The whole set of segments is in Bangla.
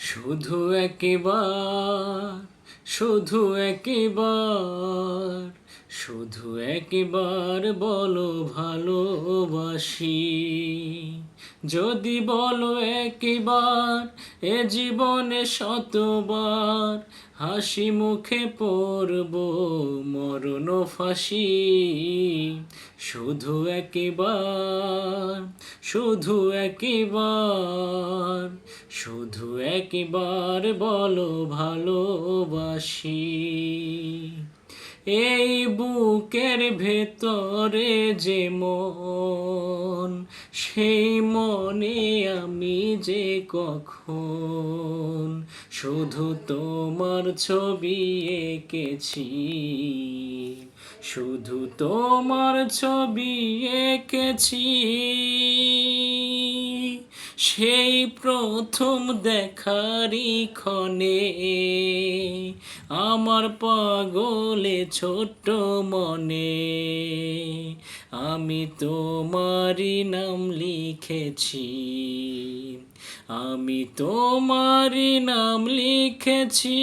শুধু একবার, শুধু একবার, শুধু একবার বলো ভালোবাসি। যদি বলো একবার, এ জীবনে শতবার হাসি মুখে পড়ব মরণ ফাঁসি। শুধু একবার, শুধু একবার, শুধু একবার বলো ভালোবাসি। এই বুকের ভেতরে যে মন, সেই মনে আমি যে কখন শুধু তোমার ছবি এঁকেছি, শুধু তোমার ছবি এঁকেছি। সেই প্রথম দেখারই ক্ষণে আমার পাগলে ছোট্ট মনে আমি তোমারই নাম লিখেছি, আমি তোমারই নাম লিখেছি।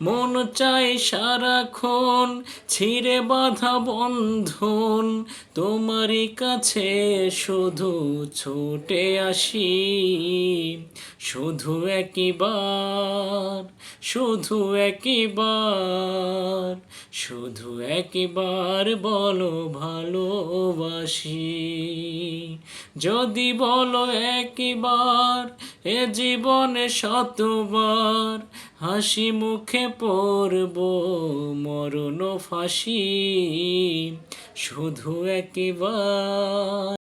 মন চাই সারাক্ষণ ছিঁড়ে বাঁধা বন্ধন তোমারই কাছে শুধু ছুটে আসি। শুধু একবার, শুধু একবার, শুধু একবার বলো ভালোবাসি। যদি বলো একবার, এ জীবনে শতবার হাসি মুখে পড়ব মরণ ফাঁসি। শুধু একবার।